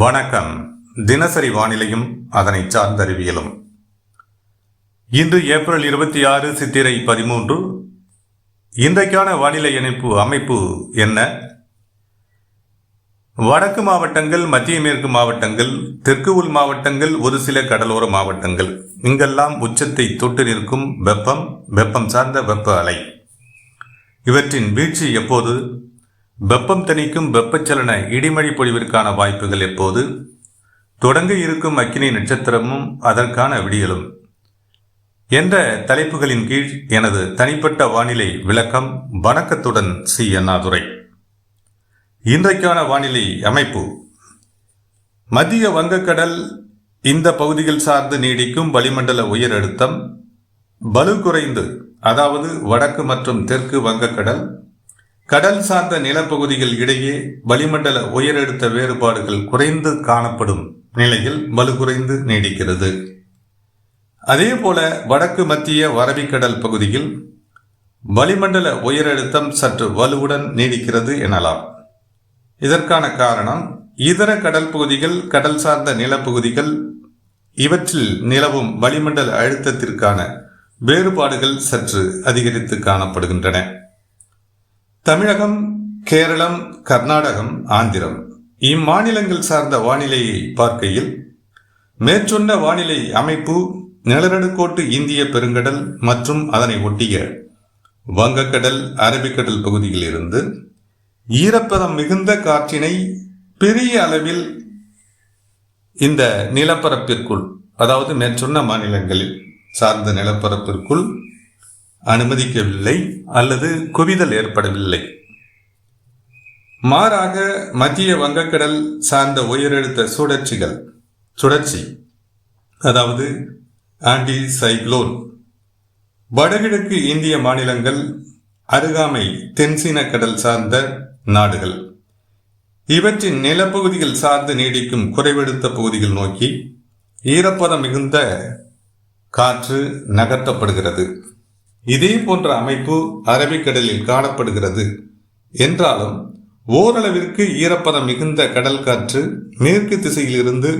வணக்கம். தினசரி வானிலையும் அதனை சார்ந்த அறிவியலும். இன்று ஏப்ரல் 26 சித்திரை 13. இன்றைக்கான வானிலை அமைப்பு என்ன? வடக்கு மாவட்டங்கள், மத்திய மேற்கு மாவட்டங்கள், தெற்கு உள் மாவட்டங்கள், ஒரு சில கடலோர மாவட்டங்கள் இங்கெல்லாம் உச்சத்தை தொட்டு நிற்கும் வெப்பம் சார்ந்த வெப்ப அலை. இவற்றின் வீழ்ச்சி எப்போது? வெப்பம் தணிக்கும் வெப்பச்சலன இடிமழை பொழிவிற்கான வாய்ப்புகள் எப்போது? தொடங்க இருக்கும் அக்கினி நட்சத்திரமும் அதற்கான விடியலும் என்ற தலைப்புகளின் கீழ் எனது தனிப்பட்ட வானிலை விளக்கம். வணக்கத்துடன் சி. அண்ணாதுரை. இன்றைக்கான வானிலை அமைப்பு. மத்திய வங்கக்கடல் இந்த பகுதிகள் சார்ந்து நீடிக்கும் வளிமண்டல உயர் அழுத்தம் வலு குறைந்து, அதாவது வடக்கு மற்றும் தெற்கு வங்கக்கடல் கடல் சார்ந்த நிலப்பகுதிகள் இடையே வளிமண்டல உயரழுத்த வேறுபாடுகள் குறைந்து காணப்படும் நிலையில் வலு குறைந்து நீடிக்கிறது. அதே போல வடக்கு மத்திய அரபிக்கடல் பகுதியில் வளிமண்டல உயரழுத்தம் சற்று வலுவுடன் நீடிக்கிறது எனலாம். இதற்கான காரணம் இதர கடல் பகுதிகள், கடல் சார்ந்த நிலப்பகுதிகள் இவற்றில் நிலவும் வளிமண்டல அழுத்தத்திற்கான வேறுபாடுகள் சற்று அதிகரித்து காணப்படுகின்றன. தமிழகம், கேரளம், கர்நாடகம், ஆந்திரம் இம்மாநிலங்கள் சார்ந்த வானிலையை பார்க்கையில் மேற்சொன்ன வானிலை அமைப்பு நிலநடுக்கோட்டு இந்திய பெருங்கடல் மற்றும் அதனை ஒட்டிய வங்கக்கடல், அரபிக்கடல் பகுதியில் இருந்து ஈரப்பதம் மிகுந்த காற்றினை பெரிய அளவில் இந்த நிலப்பரப்பிற்குள், அதாவது மேற்சொன்ன மாநிலங்களில் சார்ந்த நிலப்பரப்பிற்குள் அனுமதிக்கவில்லை அல்லது குவிதல் ஏற்படவில்லை. மாறாக மத்திய வங்கக்கடல் சார்ந்த உயரழுத்த சுழற்சி, அதாவது ஆன்டி சைக்ளோன் வடகிழக்கு இந்திய மாநிலங்கள், அருகாமை தென்சீன கடல் சார்ந்த நாடுகள் இவற்றின் நிலப்பகுதிகள் சார்ந்து நீடிக்கும் குறைவெடுத்த பகுதிகள் நோக்கி ஈரப்பதம் மிகுந்த காற்று நகர்த்தப்படுகிறது. இதே போன்ற அமைப்பு அரபிக்கடலில் காணப்படுகிறது என்றாலும் ஓரளவிற்கு ஈரப்பதம் மிகுந்த கடல் காற்று மேற்கு திசையிலிருந்து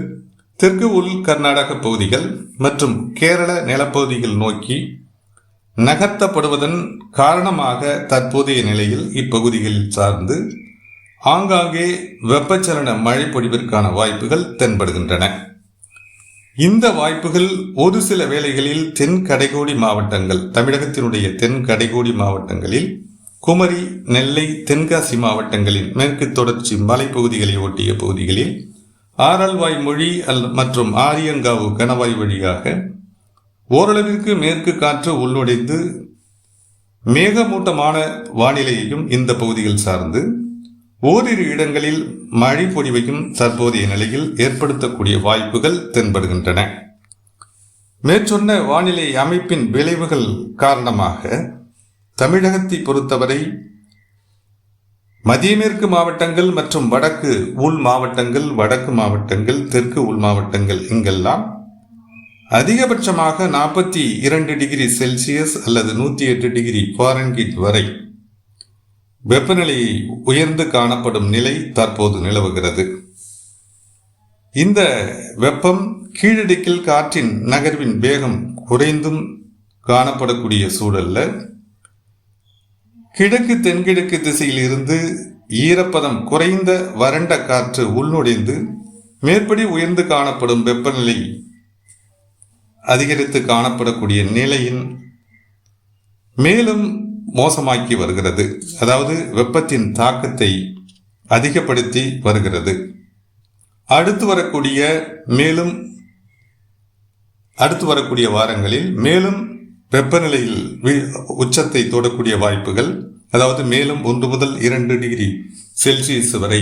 தெற்கு உள் கர்நாடக பகுதிகள் மற்றும் கேரள நிலப்பகுதிகள் நோக்கி நகர்த்தப்படுவதன் காரணமாக தற்போதைய நிலையில் இப்பகுதிகளில் சார்ந்து ஆங்காங்கே வெப்பச்சலன மழை பொழிவிற்கான வாய்ப்புகள் தென்படுகின்றன. இந்த வாய்ப்புகள் ஒரு சில வேளைகளில் தென் கடைகோடி மாவட்டங்கள், தமிழகத்தினுடைய தென் கடைகோடி மாவட்டங்களில், குமரி, நெல்லை, தென்காசி மாவட்டங்களின் மேற்கு தொடர்ச்சி மலைப்பகுதிகளை ஒட்டிய பகுதிகளில், ஆரல்வாய் மொழி மற்றும் ஆரியங்காவு கணவாய் வழியாக ஓரளவிற்கு மேற்கு காற்று உள்நுழைந்து மேகமூட்டமான வானிலையையும் இந்த பகுதிகள் சார்ந்து ஓரிரு இடங்களில் மழை பொழிவையும் தற்போதைய நிலையில் ஏற்படுத்தக்கூடிய வாய்ப்புகள் தென்படுகின்றன. மேற்சொன்ன வானிலை அமைப்பின் விளைவுகள் காரணமாக தமிழகத்தை பொறுத்தவரை மத்திய மேற்கு மாவட்டங்கள் மற்றும் வடக்கு உள் மாவட்டங்கள், வடக்கு மாவட்டங்கள், தெற்கு உள் மாவட்டங்கள் இங்கெல்லாம் அதிகபட்சமாக 42 டிகிரி செல்சியஸ் அல்லது 108 டிகிரி ஃபாரன்ஹீட் வரை வெப்பநிலை உயர்ந்து காணப்படும் நிலை தற்போது நிலவுகிறது. இந்த வெப்பம் கீழடுக்கில் காற்றின் நகர்வின் வேகம் குறைந்தும் காணப்படக்கூடிய சூழல்ல கிழக்கு தென்கிழக்கு திசையில் இருந்து ஈரப்பதம் குறைந்த வறண்ட காற்று உள்நுழைந்து மேற்படி உயர்ந்து காணப்படும் வெப்பநிலை அதிகரித்து காணப்படக்கூடிய நிலையின் மேலும் மோசமாக்கி வருகிறது. அதாவது வெப்பத்தின் தாக்கத்தை அதிகப்படுத்தி வருகிறது. அடுத்து வரக்கூடிய வாரங்களில் மேலும் வெப்பநிலையில் உச்சத்தை தொடக்கூடிய வாய்ப்புகள், அதாவது மேலும் 1 முதல் 2 டிகிரி செல்சியஸ் வரை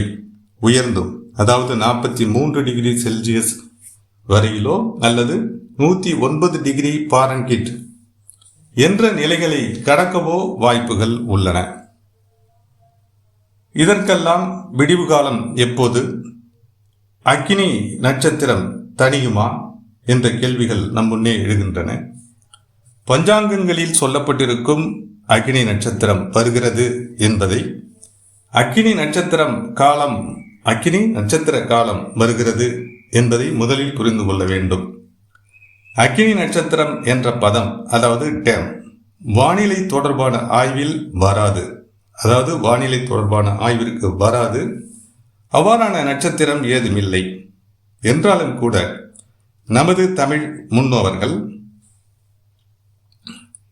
உயர்ந்தும், அதாவது 43 டிகிரி செல்சியஸ் வரையிலோ அல்லது 109 டிகிரி ஃபாரன்ஹீட் என்ற நிலைகளை கடக்கவோ வாய்ப்புகள் உள்ளன. இதற்கெல்லாம் விடிவு காலம் எப்போது? அக்கினி நட்சத்திரம் தணியுமா என்ற கேள்விகள் நம் முன்னே எழுகின்றன. பஞ்சாங்கங்களில் சொல்லப்பட்டிருக்கும் அக்கினி நட்சத்திரம் வருகிறது என்பதை, அக்கினி நட்சத்திரம் காலம் அக்கினி நட்சத்திர காலம் வருகிறது என்பதை முதலில் புரிந்து கொள்ள வேண்டும். அக்கினி நட்சத்திரம் என்ற பதம், அதாவது டேம், வானிலை தொடர்பான ஆய்வில் வராது. அதாவது வானிலை தொடர்பான ஆய்விற்கு வராது. அவ்வாறான நட்சத்திரம் ஏதுமில்லை. என்றாலும் கூட நமது தமிழ் முன்னோர்கள்,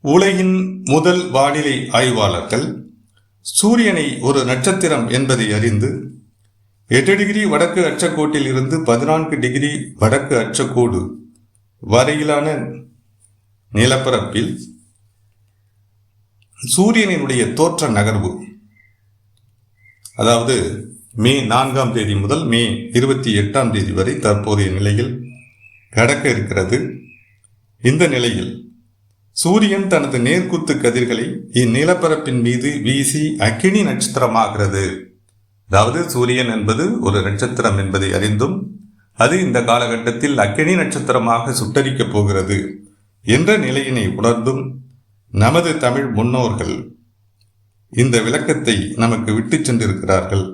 உலகின் முதல் வானிலை ஆய்வாளர்கள் சூரியனை ஒரு நட்சத்திரம் என்பதை அறிந்து 8 டிகிரி வடக்கு அச்சக்கோட்டில் இருந்து 14 டிகிரி வடக்கு அச்சக்கோடு வரையிலான நிலப்பரப்பில் சூரியனினுடைய தோற்ற நகர்வு, அதாவது மே 4ஆம் தேதி முதல் மே 28ஆம் தேதி வரை தற்போதைய நிலையில் கடக்க இருக்கிறது. இந்த நிலையில் சூரியன் தனது நேர்குத்து கதிர்களை இந்நிலப்பரப்பின் மீது வீசி அக்கினி நட்சத்திரமாகிறது. அதாவது சூரியன் என்பது ஒரு நட்சத்திரம் என்பதை அறிந்தும் அது இந்த காலகட்டத்தில் அக்கினி நட்சத்திரமாக சுட்டரிக்கப் போகிறது என்ற நிலையினை உணர்ந்தும் நமது தமிழ் முன்னோர்கள் இந்த விளக்கத்தை நமக்கு விட்டு சென்றிருக்கிறார்கள்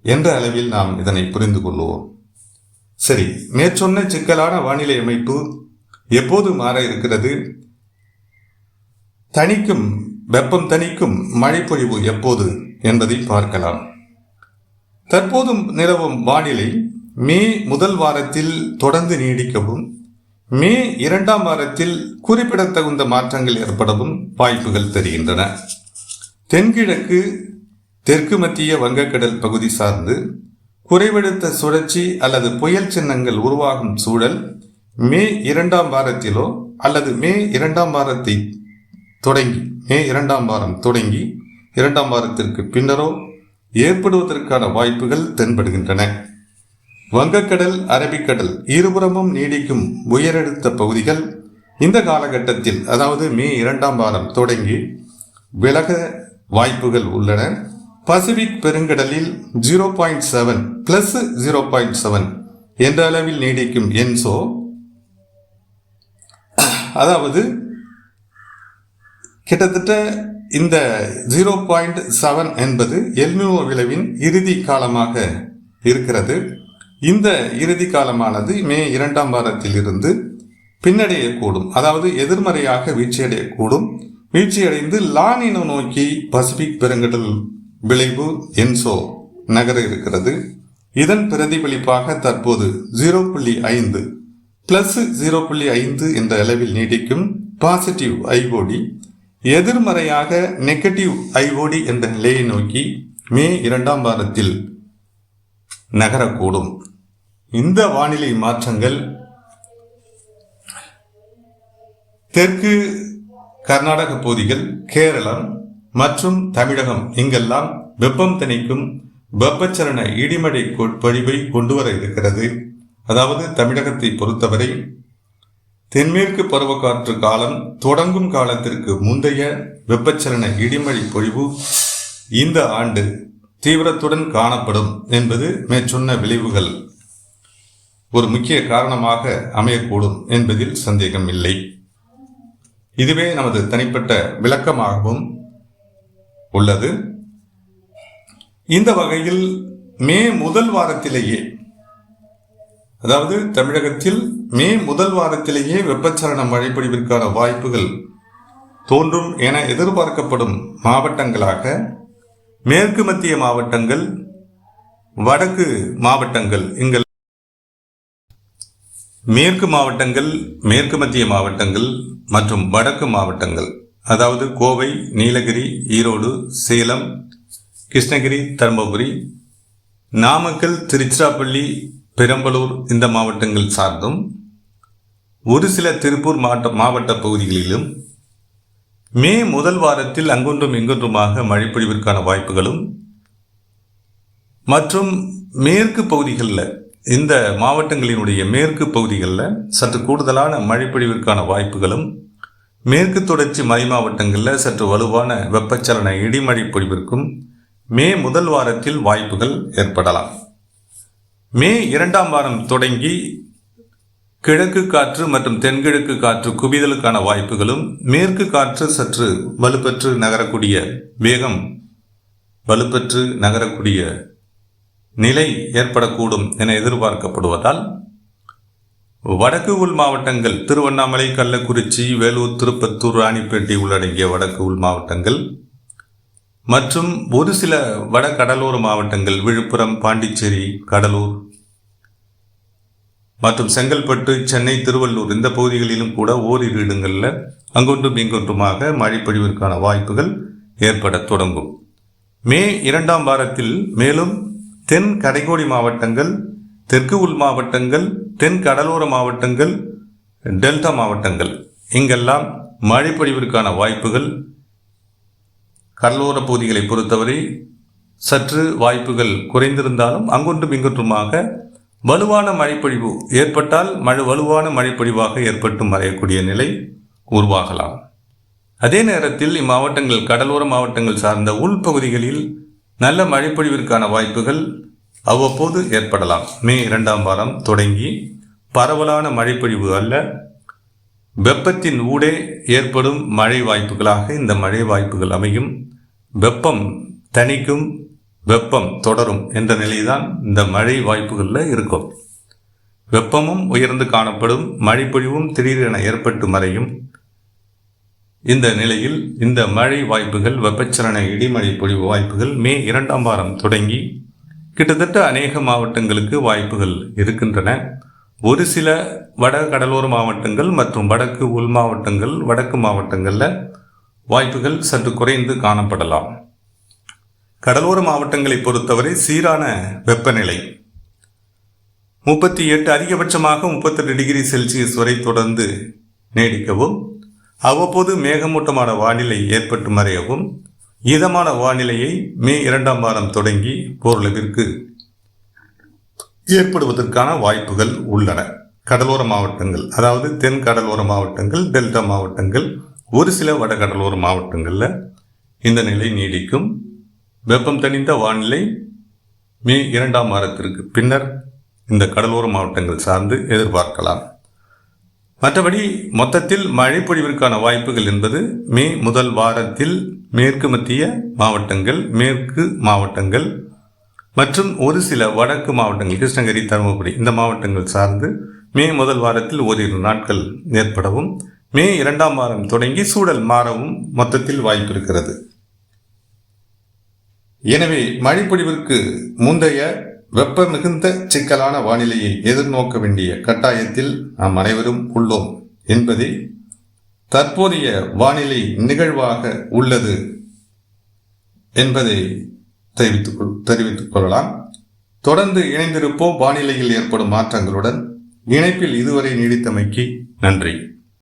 என்ற அளவில் நாம் இதனை புரிந்து கொள்வோம். சரி, மேற்சொன்ன சிக்கலான வானிலை அமைப்பு எப்போது மாற இருக்கிறது? வெப்பம் தணிக்கும் மழைப்பொழிவு எப்போது என்பதை பார்க்கலாம். தற்போது நிலவும் வானிலை மே முதல் வாரத்தில் தொடர்ந்து நீடிக்கவும், மே 2ஆம் வாரத்தில் குறிப்பிடத்தகுந்த மாற்றங்கள் ஏற்படவும் வாய்ப்புகள் தெரிகின்றன. தென்கிழக்கு தெற்கு மத்திய வங்கக்கடல் பகுதி சார்ந்து குறைவழுத்த சுழற்சி அல்லது புயல் சின்னங்கள் உருவாகும் சூழல் மே 2ஆம் வாரத்திலோ அல்லது மே 2ஆம் வாரம் தொடங்கி 2ஆம் வாரத்திற்கு பின்னரோ ஏற்படுவதற்கான வாய்ப்புகள் தென்படுகின்றன. வங்கக்கடல், அரபிக்கடல் இருபுறமும் நீடிக்கும் உயரழுத்த பகுதிகள் இந்த காலகட்டத்தில், அதாவது மே 2ஆம் வாரம் தொடங்கி விலக வாய்ப்புகள் உள்ளன. பசிபிக் பெருங்கடலில் 0.7 + 0.7 என்ற அளவில் நீடிக்கும் என்சோ, அதாவது கிட்டத்தட்ட இந்த 0.7 என்பது எல்னினோ விளைவின் இறுதி காலமாக இருக்கிறது. இந்த இறுதி காலமானது மே 2ஆம் வாரத்தில் இருந்து பின்னடையக்கூடும், அதாவது எதிர்மறையாக வீழ்ச்சியடையக்கூடும். வீழ்ச்சியடைந்து லானினோ நோக்கி பசிபிக் பெருங்கடல் விளைவு என்சோ நகர இருக்கிறது. இதன் பிரதிபலிப்பாக தற்போது 0.5 + 0.5 என்ற அளவில் நீடிக்கும் பாசிட்டிவ் ஐஓடி எதிர்மறையாக நெகட்டிவ் ஐஓடி என்ற நிலையை நோக்கி மே 2ஆம் வாரத்தில் நகரக்கூடும். இந்த வானிலை மாற்றங்கள் தெற்கு கர்நாடக பகுதிகள், கேரளம் மற்றும் தமிழகம் இங்கெல்லாம் வெப்பம் தணிக்கும் வெப்பச்சலன இடிமழை பொழிவை கொண்டு வர இருக்கிறது. அதாவது தமிழகத்தை பொறுத்தவரை தென்மேற்கு பருவக்காற்று காலம் தொடங்கும் காலத்திற்கு முந்தைய வெப்பச்சலன இடிமழை பொழிவு இந்த ஆண்டு தீவிரத்துடன் காணப்படும் என்பது மேற்சொன்ன விளைவுகள் ஒரு முக்கிய காரணமாக அமையக்கூடும் என்பதில் சந்தேகம் இல்லை. இதுவே நமது தனிப்பட்ட விளக்கமாகவும் உள்ளது. இந்த வகையில் மே முதல் வாரத்திலேயே, அதாவது தமிழகத்தில் மே முதல் வாரத்திலேயே வெப்பச்சலன மழைப்பொழிவிற்கான வாய்ப்புகள் தோன்றும் என எதிர்பார்க்கப்படும் மாவட்டங்களாக மேற்கு மத்திய மாவட்டங்கள், வடக்கு மாவட்டங்கள், மேற்கு மாவட்டங்கள், மேற்கு மத்திய மாவட்டங்கள் மற்றும் வடக்கு மாவட்டங்கள், அதாவது கோவை, நீலகிரி, ஈரோடு, சேலம், கிருஷ்ணகிரி, தர்மபுரி, நாமக்கல், திருச்சிராப்பள்ளி, பெரம்பலூர் இந்த மாவட்டங்கள் சார்ந்தும் ஒரு சில திருப்பூர் மாவட்ட பகுதிகளிலும் மே முதல் வாரத்தில் அங்கொன்றும் இங்கொன்றுமாக மழைப்பொழிவிற்கான வாய்ப்புகளும் மற்றும் மேற்கு பகுதிகளில், இந்த மாவட்டங்களினுடைய மேற்கு பகுதிகளில் சற்று கூடுதலான மழைப்பொழிவிற்கான வாய்ப்புகளும், மேற்கு தொடர்ச்சி மலை மாவட்டங்களில் சற்று வலுவான வெப்பச்சலன இடிமழை பொழிவிற்கும் மே முதல் வாரத்தில் வாய்ப்புகள் ஏற்படலாம். மே 2ஆம் வாரம் தொடங்கி கிழக்கு காற்று மற்றும் தென்கிழக்கு காற்று குவிதலுக்கான வாய்ப்புகளும், மேற்கு காற்று சற்று வலுப்பெற்று நகரக்கூடிய நிலை ஏற்படக்கூடும் என எதிர்பார்க்கப்படுவதால் வடக்கு உள் மாவட்டங்கள் திருவண்ணாமலை, கள்ளக்குறிச்சி, வேலூர், திருப்பத்தூர், ராணிப்பேட்டை உள்ளடங்கிய வடக்கு உள் மாவட்டங்கள் மற்றும் ஒரு சில வட கடலோர மாவட்டங்கள் விழுப்புரம், பாண்டிச்சேரி, கடலூர் மற்றும் செங்கல்பட்டு, சென்னை, திருவள்ளூர் இந்த பகுதிகளிலும் கூட ஓரிரு இடங்களில் அங்கொன்றும் இங்கொன்றுமாக மழை பொழிவிற்கான வாய்ப்புகள் ஏற்பட தொடங்கும். மே 2ஆம் வாரத்தில் மேலும் தென் கடைக்கோடி மாவட்டங்கள், தெற்கு உள் மாவட்டங்கள், தென் கடலோர மாவட்டங்கள், டெல்டா மாவட்டங்கள் இங்கெல்லாம் மழை பொழிவிற்கான வாய்ப்புகள் கடலோர பகுதிகளை பொறுத்தவரை சற்று வாய்ப்புகள் குறைந்திருந்தாலும் அங்கொன்றும் இங்கொன்றுமாக வலுவான மழைப்பொழிவு ஏற்பட்டால் வலுவான மழைப்பொழிவாக ஏற்பட்டு மறையக்கூடிய நிலை உருவாகலாம். அதே நேரத்தில் இம்மாவட்டங்கள் கடலோர மாவட்டங்கள் சார்ந்த உள்பகுதிகளில் நல்ல மழைப்பொழிவிற்கான வாய்ப்புகள் அவ்வப்போது ஏற்படலாம். மே 2ஆம் வாரம் தொடங்கி பரவலான மழைப்பொழிவு அல்ல, வெப்பத்தின் ஊடே ஏற்படும் மழை வாய்ப்புகளாக இந்த மழை வாய்ப்புகள் அமையும். வெப்பம் தணிக்கும், வெப்பம் தொடரும் என்ற நிலைதான் இந்த மழை வாய்ப்புகளில் இருக்கும். வெப்பமும் உயர்ந்து காணப்படும், மழைப்பொழிவும் திடீரென ஏற்பட்டு மறையும். இந்த நிலையில் இந்த மழை வாய்ப்புகள், வெப்பச்சலன இடிமழை பொழிவு வாய்ப்புகள் மே 2ஆம் வாரம் தொடங்கி கிட்டத்தட்ட அநேக மாவட்டங்களுக்கு வாய்ப்புகள் இருக்கின்றன. ஒரு சில வட கடலோர மாவட்டங்கள் மற்றும் வடக்கு உள் மாவட்டங்கள், வடக்கு மாவட்டங்களில் வாய்ப்புகள் சற்று குறைந்து காணப்படலாம். கடலோர மாவட்டங்களை பொறுத்தவரை சீரான வெப்பநிலை 38 அதிகபட்சமாக 38 டிகிரி செல்சியஸ் வரை தொடர்ந்து நீடிக்கவும், அவ்வப்போது மேகமூட்டமான வானிலை ஏற்பட்டு மறையவும், இதமான வானிலையை மே 2ஆம் வாரம் தொடங்கி ஓரளவிற்கு ஏற்படுவதற்கான வாய்ப்புகள் உள்ளன. கடலோர மாவட்டங்கள், அதாவது தென் கடலோர மாவட்டங்கள், டெல்டா மாவட்டங்கள், ஒரு சில வட கடலோர மாவட்டங்களில் இந்த நிலை நீடிக்கும். வெப்பம் தணிந்த வானிலை மே 2ஆம் வாரத்திற்கு பின்னர் இந்த கடலோர மாவட்டங்கள் சார்ந்து எதிர்பார்க்கலாம். மற்றபடி மொத்தத்தில் மழை பொழிவிற்கான வாய்ப்புகள் என்பது மே முதல் வாரத்தில் மேற்கு மத்திய மாவட்டங்கள், மேற்கு மாவட்டங்கள் மற்றும் ஒரு சில வடக்கு மாவட்டங்கள், கிருஷ்ணகிரி, தருமபுரி இந்த மாவட்டங்கள் சார்ந்து மே முதல் வாரத்தில் ஓரிரு நாட்கள் ஏற்படவும், மே 2ஆம் வாரம் தொடங்கி சூழல் மாறவும் மொத்தத்தில் வாய்ப்பு இருக்கிறது. எனவே மழைப்பொழிவிற்கு முந்தைய வெப்ப மிகுந்த சிக்கலான வானிலையை எதிர்நோக்க வேண்டிய கட்டாயத்தில் நாம் அனைவரும் உள்ளோம் என்பதை தற்போதைய வானிலை நிகழ்வாக உள்ளது என்பதை தெரிவித்துக் கொள்ளலாம். தொடர்ந்து இணைந்திருப்போம் வானிலையில் ஏற்படும் மாற்றங்களுடன். இணைப்பில் இதுவரை நீடித்தமைக்கு நன்றி.